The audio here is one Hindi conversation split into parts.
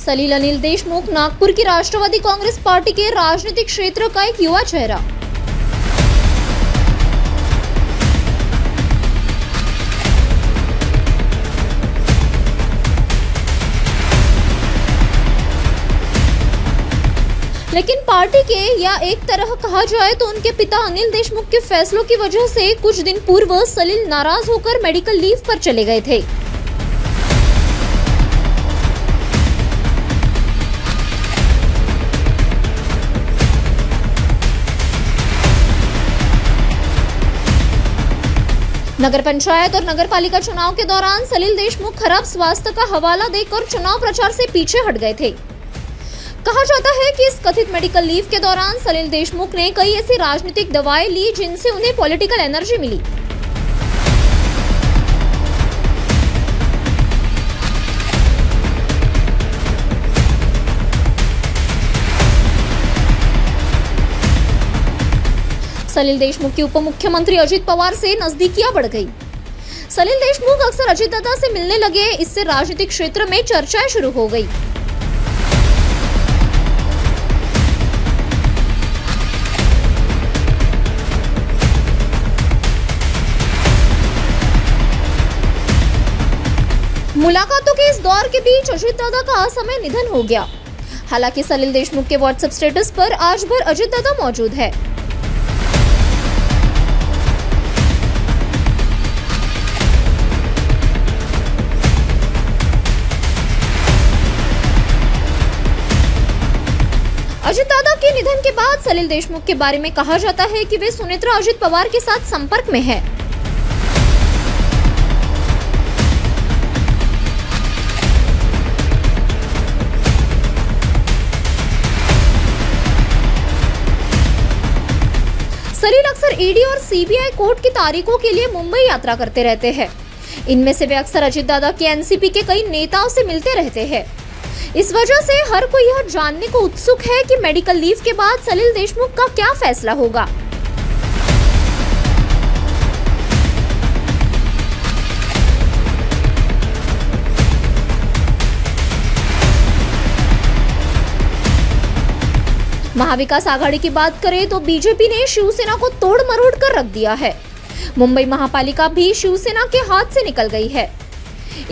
सलील अनिल देशमुख नागपुर की राष्ट्रवादी कांग्रेस पार्टी के राजनीतिक क्षेत्र का एक युवा चेहरा। लेकिन पार्टी के या एक तरह कहा जाए तो उनके पिता अनिल देशमुख के फैसलों की वजह से कुछ दिन पूर्व सलील नाराज होकर मेडिकल लीव पर चले गए थे। नगर पंचायत और नगर पालिका चुनाव के दौरान सलील देशमुख खराब स्वास्थ्य का हवाला देकर चुनाव प्रचार से पीछे हट गए थे। कहा जाता है कि इस कथित मेडिकल लीव के दौरान सलील देशमुख ने कई ऐसी राजनीतिक दवाएं ली जिनसे उन्हें पॉलिटिकल एनर्जी मिली। सलील देशमुख की उप मुख्यमंत्री अजित पवार से नजदीकियां बढ़ गई। सलील देशमुख अक्सर अजित दादा से मिलने लगे, इससे राजनीतिक क्षेत्र में चर्चाएं शुरू हो गई। मुलाकातों के इस दौर के बीच अजित दादा का असमय निधन हो गया। हालांकि सलील देशमुख के व्हाट्सएप स्टेटस पर आज भर अजित दादा मौजूद है। अजित दादा के निधन के बाद सलील देशमुख के बारे में कहा जाता है कि वे सुनेत्रा अजित पवार के साथ संपर्क में है। सलील अक्सर ईडी और सीबीआई कोर्ट की तारीखों के लिए मुंबई यात्रा करते रहते हैं। इनमें से वे अक्सर अजित दादा के एनसीपी के कई नेताओं से मिलते रहते हैं। इस वजह से हर कोई यह जानने को उत्सुक है कि मेडिकल लीव के बाद सलील देशमुख का क्या फैसला होगा। महाविकास आघाड़ी की बात करें तो बीजेपी ने शिवसेना को तोड़ मरोड़ कर रख दिया है। मुंबई महापालिका भी शिवसेना के हाथ से निकल गई है।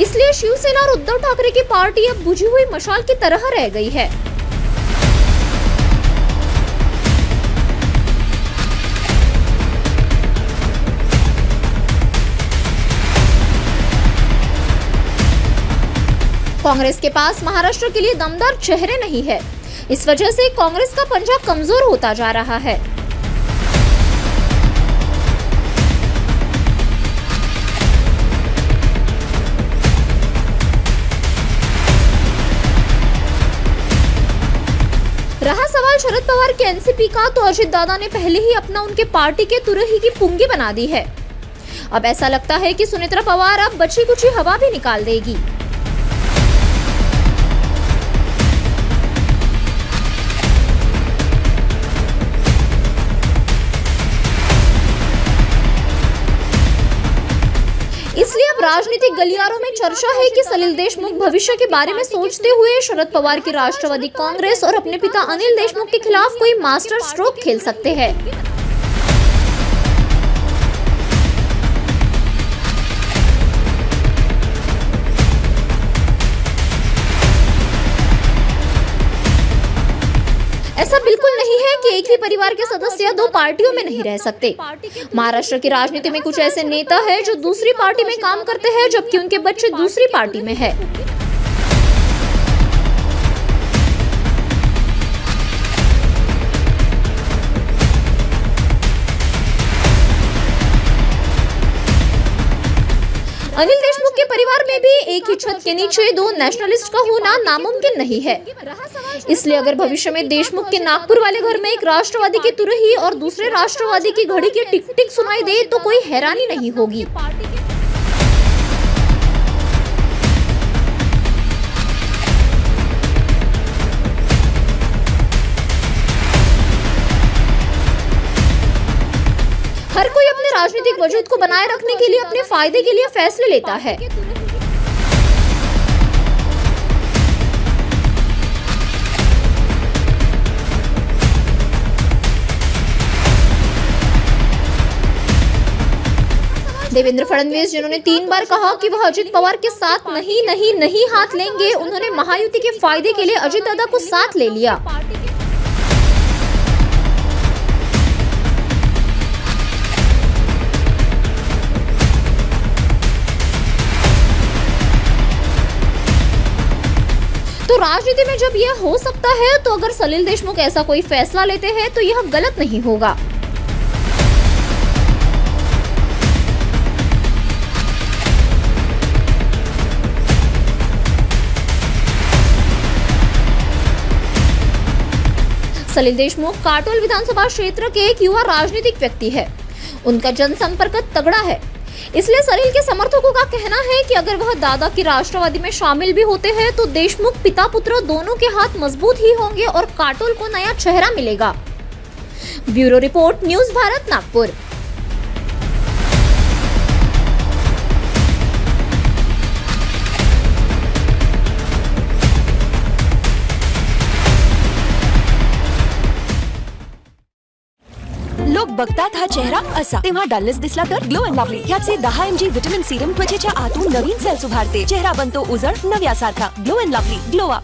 इसलिए शिवसेना और उद्धव ठाकरे की पार्टी अब बुझी हुई मशाल की तरह रह गई है। कांग्रेस के पास महाराष्ट्र के लिए दमदार चेहरे नहीं है। इस वजह से कांग्रेस का पंजा कमजोर होता जा रहा है। रहा सवाल शरद पवार के एनसीपी का, तो अजित दादा ने पहले ही अपना उनके पार्टी के तुरही की पुंगी बना दी है। अब ऐसा लगता है कि सुनेत्रा पवार अब बची कुची हवा भी निकाल देगी। इसलिए अब राजनीतिक गलियारों में चर्चा है कि सलील देशमुख भविष्य के बारे में सोचते हुए शरद पवार की राष्ट्रवादी कांग्रेस और अपने पिता अनिल देशमुख के खिलाफ कोई मास्टर स्ट्रोक खेल सकते हैं। ऐसा बिल्कुल नहीं है कि एक ही परिवार के सदस्य दो पार्टियों में नहीं रह सकते। महाराष्ट्र की राजनीति में कुछ ऐसे नेता हैं जो दूसरी पार्टी में काम करते हैं, जबकि उनके बच्चे दूसरी पार्टी में है। अनिल देशमुख के परिवार में भी एक ही छत के नीचे दो नेशनलिस्ट का होना नामुमकिन नहीं है। इसलिए अगर भविष्य में देशमुख के नागपुर वाले घर में एक राष्ट्रवादी की तुरही और दूसरे राष्ट्रवादी की घड़ी की टिक टिक सुनाई दे तो कोई हैरानी नहीं होगी। हर कोई अपने राजनीतिक वजूद को बनाए रखने के लिए अपने फायदे के लिए फैसले लेता है। देवेंद्र फडणवीस जिन्होंने 3 बार कहा कि वह अजित पवार के साथ नहीं हाथ लेंगे, उन्होंने महायुति के फायदे के लिए अजित दादा को साथ ले लिया। तो राजनीति में जब यह हो सकता है, तो अगर सलिल देशमुख ऐसा कोई फैसला लेते हैं तो यह गलत नहीं होगा। सलिल देशमुख काटोल विधानसभा क्षेत्र के एक युवा राजनीतिक व्यक्ति है। उनका जनसंपर्क तगड़ा है, इसलिए सलिल के समर्थकों का कहना है कि अगर वह दादा की राष्ट्रवादी में शामिल भी होते हैं तो देशमुख पिता पुत्र दोनों के हाथ मजबूत ही होंगे और काटोल को नया चेहरा मिलेगा। Bureau report, news Bharat, Nagpur. लोक बघतात हा चेहरा असा, तेव्हा डलनेस दिसला तर ग्लो अँड लवली ह्याचे 10 mg विटामिन सिरम त्वचेच्या आतून नवीन सेल्स उभारते, चेहरा बनतो उजळ नव्यासारखा। Glow and lovely, glow up.